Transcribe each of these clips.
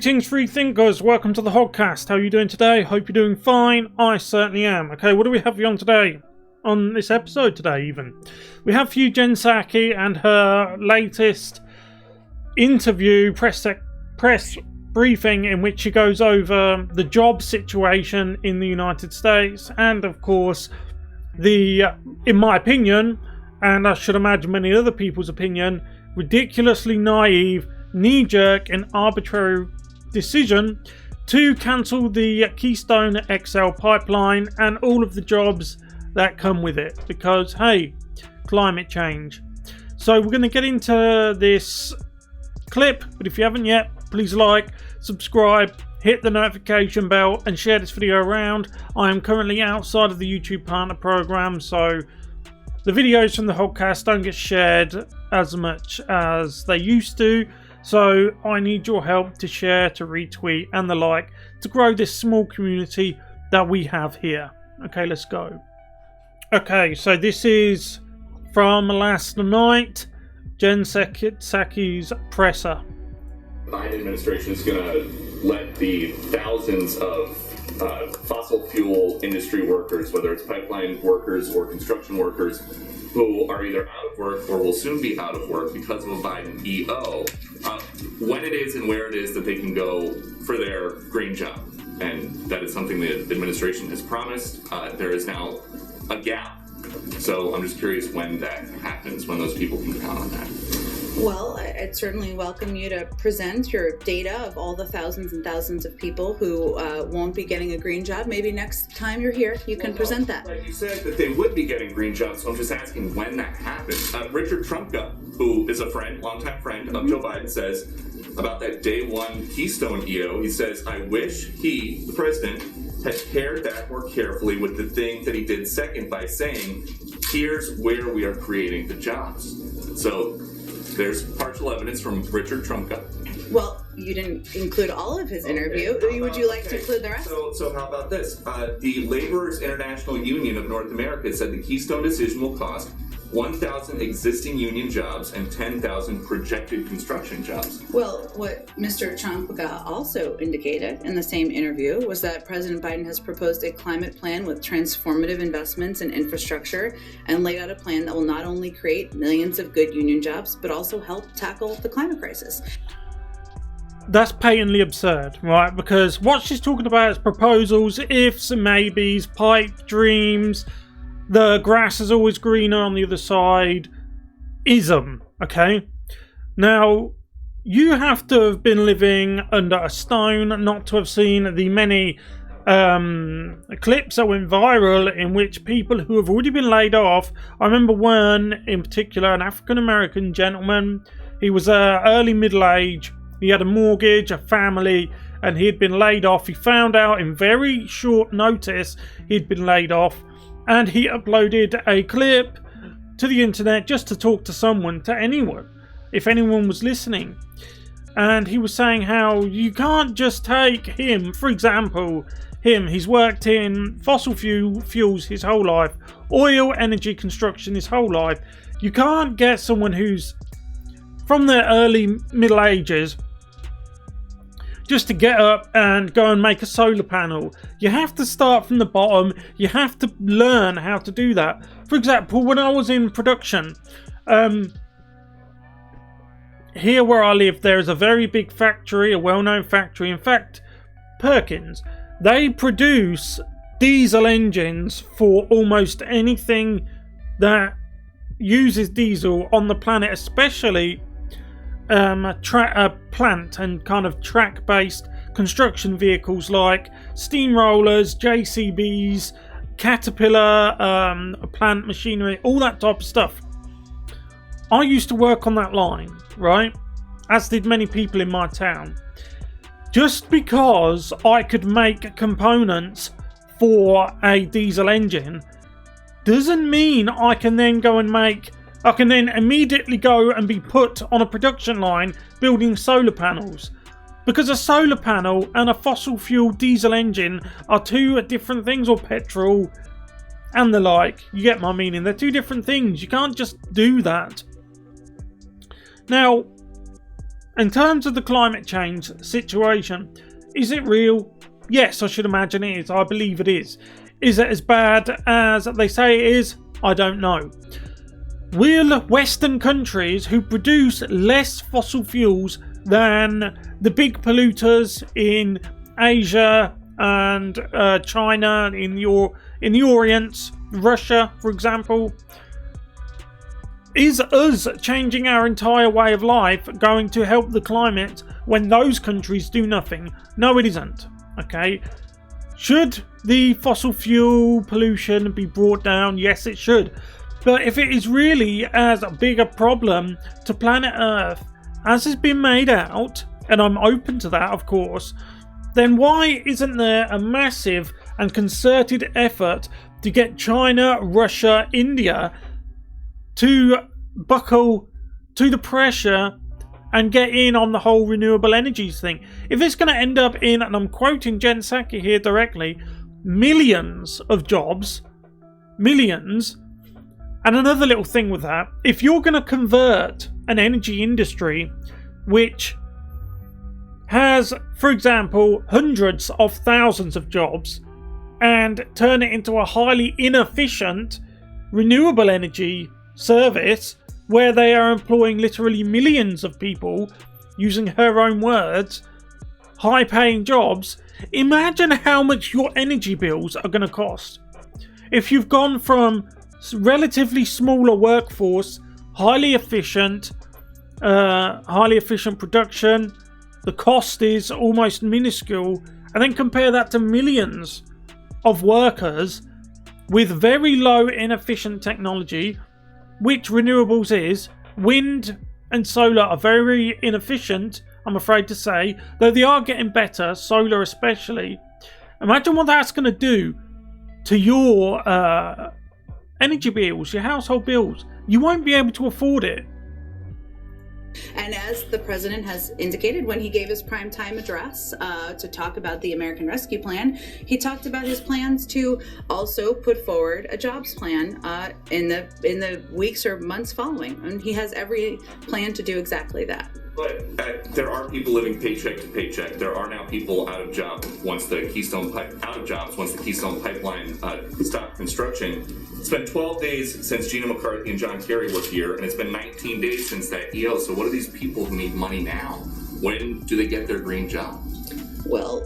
Greetings, free thinkers. Welcome to the Hoggcast. How are you doing today? Hope you're doing fine. I certainly am. Okay, what do we have for you on today? On this episode today, even. We have for you Jen Psaki and her latest interview, press briefing, in which she goes over the job situation in the United States and, of course, the, in my opinion, and I should imagine many other people's opinion, ridiculously naive, knee-jerk and arbitrary decision to cancel the Keystone XL pipeline and all of the jobs that come with it, because hey, climate change. So we're going to get into this clip, but if you haven't yet, please like, subscribe, hit the notification bell and share this video around. I am currently outside of the YouTube partner program, so the videos from the Hoggcast don't get shared as much as they used to. So I need your help to share, to retweet and the like to grow this small community that we have here. Okay, let's go. Okay, so this is from last night, Jen Psaki's presser. The Biden administration is going to let the thousands of fossil fuel industry workers, whether it's pipeline workers or construction workers, who are either out of work or will soon be out of work because of a Biden EO, when it is and where it is that they can go for their green job. And that is something the administration has promised. There is now a gap. So I'm just curious when that happens, when those people can count on that. Well, I'd certainly welcome you to present your data of all the thousands and thousands of people who won't be getting a green job. Maybe next time you're here, you can present that. Like you said that they would be getting green jobs, so I'm just asking when that happens. Richard Trumka, who is a friend, longtime friend of Joe Biden, says about that day one Keystone EO, he says, I wish he, the president, had pared back more carefully with the thing that he did second by saying, here's where we are creating the jobs. So there's partial evidence from Richard Trumka. Well, you didn't include all of his interview. Would you like to include the rest? So how about this? The Laborers International Union of North America said the Keystone decision will cost 1,000 existing union jobs and 10,000 projected construction jobs. Well, what Mr. Trumka also indicated in the same interview was that President Biden has proposed a climate plan with transformative investments in infrastructure and laid out a plan that will not only create millions of good union jobs, but also help tackle the climate crisis. That's patently absurd, right? Because what she's talking about is proposals, ifs and maybes, pipe dreams, the grass is always greener on the other side, ism, okay? Now, you have to have been living under a stone not to have seen the many clips that went viral in which people who have already been laid off, I remember one in particular, an African-American gentleman, he was early middle age, he had a mortgage, a family, and he had been laid off. He found out in very short notice he'd been laid off, and he uploaded a clip to the internet just to talk to someone, to anyone, if anyone was listening. And he was saying how you can't just take him, for example, he's worked in fossil fuels his whole life, oil, energy, construction his whole life. You can't get someone who's from the early Middle Ages just to get up and go and make a solar panel. You have to start from the bottom. You have to learn how to do that. For example, when I was in production, here where I live, there is a very big factory, a well-known factory. In fact, Perkins, they produce diesel engines for almost anything that uses diesel on the planet, especially plant and kind of track-based construction vehicles like steamrollers, JCBs, Caterpillar, plant machinery, all that type of stuff. I used to work on that line, right? As did many people in my town. Just because I could make components for a diesel engine doesn't mean I can then immediately go and be put on a production line building solar panels. Because a solar panel and a fossil fuel diesel engine are two different things, or petrol and the like. You get my meaning. They're two different things. You can't just do that. Now, in terms of the climate change situation, is it real? Yes, I should imagine it is. I believe it is. Is it as bad as they say it is? I don't know. Will Western countries who produce less fossil fuels than the big polluters in Asia and China, in the Orient, Russia, for example, is us changing our entire way of life going to help the climate when those countries do nothing? No, it isn't. Okay. Should the fossil fuel pollution be brought down? Yes, it should. But if it is really as big a problem to planet Earth as has been made out, and I'm open to that, of course, then why isn't there a massive and concerted effort to get China, Russia, India to buckle to the pressure and get in on the whole renewable energies thing? If it's going to end up in, and I'm quoting Jen Psaki here directly, millions of jobs, millions. And another little thing with that, if you're going to convert an energy industry which has, for example, hundreds of thousands of jobs and turn it into a highly inefficient renewable energy service where they are employing literally millions of people, using her own words, high-paying jobs, imagine how much your energy bills are going to cost. If you've gone from relatively smaller workforce, highly efficient production, the cost is almost minuscule, and then compare that to millions of workers with very low inefficient technology, which renewables is. Wind and solar are very inefficient, I'm afraid to say, though they are getting better, solar especially. Imagine what that's going to do to your energy bills, your household bills. You won't be able to afford it. And as the president has indicated when he gave his primetime address to talk about the American Rescue Plan, he talked about his plans to also put forward a jobs plan in the weeks or months following. And he has every plan to do exactly that. But there are people living paycheck to paycheck. There are now people out of jobs once the Keystone Pipeline stopped construction. It's been 12 days since Gina McCarthy and John Kerry were here, and it's been 19 days since that EO. So what are these people who need money now? When do they get their green job? Well,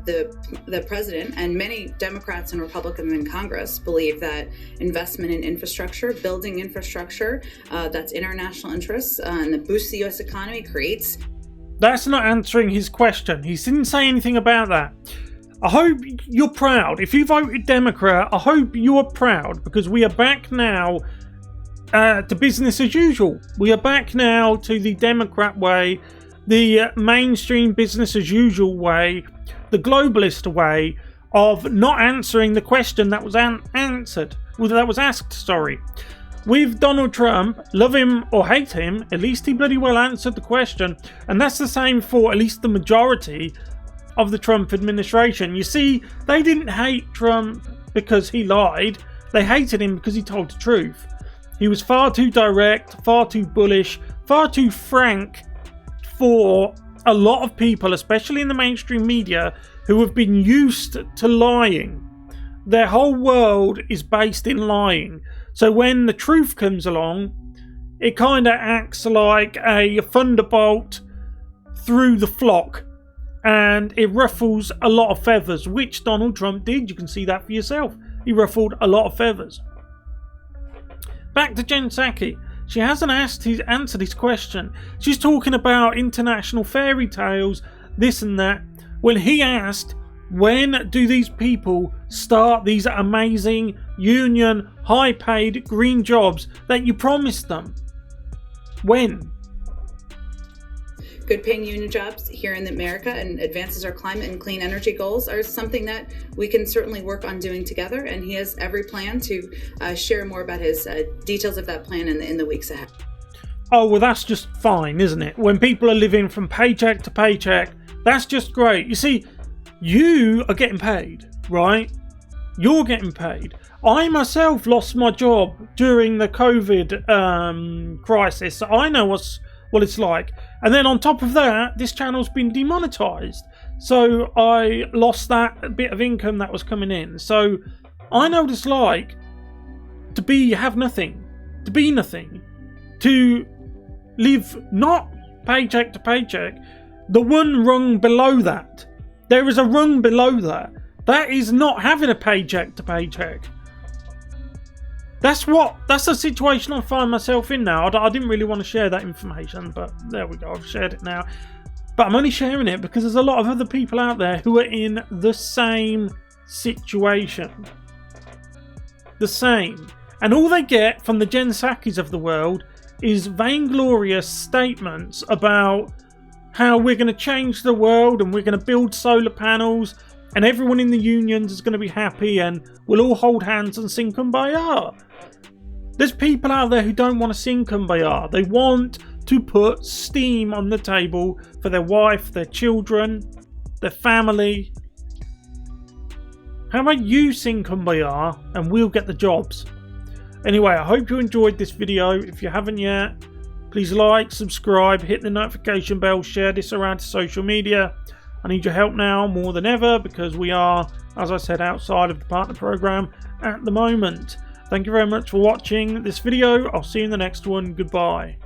the president and many Democrats and Republicans in Congress believe that investment in infrastructure, building infrastructure, that's in our national interests and that boosts the U.S. economy creates. That's not answering his question. He didn't say anything about that. I hope you're proud. If you voted Democrat, I hope you are proud, because we are back now to business as usual. We are back now to the Democrat way, the mainstream business as usual way, the globalist way of not answering the question that was asked. With Donald Trump, love him or hate him, at least he bloody well answered the question, and that's the same for at least the majority of the Trump administration. You see, they didn't hate Trump because he lied, they hated him because he told the truth. He was far too direct, far too bullish, far too frank for a lot of people, especially in the mainstream media, who have been used to lying. Their whole world is based in lying. So when the truth comes along, it kind of acts like a thunderbolt through the flock, and it ruffles a lot of feathers, which Donald Trump did. You can see that for yourself. He ruffled a lot of feathers. Back to Jen Psaki. She hasn't answered his question. She's talking about international fairy tales, this and that. When he asked, when do these people start these amazing union, high-paid green jobs that you promised them? When? Good paying union jobs here in America and advances our climate and clean energy goals are something that we can certainly work on doing together. And he has every plan to share more about his details of that plan in the weeks ahead. Oh, well, that's just fine, isn't it? When people are living from paycheck to paycheck, that's just great. You see, you are getting paid, right? You're getting paid. I myself lost my job during the COVID crisis. So I know what it's like. And then on top of that, this channel's been demonetized. So I lost that bit of income that was coming in. So I know what it's like to have nothing, to be nothing, to live not paycheck to paycheck, the one rung below that. There is a rung below that. That is not having a paycheck to paycheck. That's the situation I find myself in now. I didn't really want to share that information, but there we go, I've shared it now. But I'm only sharing it because there's a lot of other people out there who are in the same situation. The same. And all they get from the Jen Psakis of the world is vainglorious statements about how we're going to change the world and we're going to build solar panels and everyone in the unions is going to be happy and we'll all hold hands and sing Kumbaya. There's people out there who don't want to sing Kumbaya. They want to put steam on the table for their wife, their children, their family. How about you sing Kumbaya and we'll get the jobs? Anyway, I hope you enjoyed this video. If you haven't yet, please like, subscribe, hit the notification bell, share this around to social media. I need your help now more than ever because we are, as I said, outside of the partner program at the moment. Thank you very much for watching this video. I'll see you in the next one. Goodbye.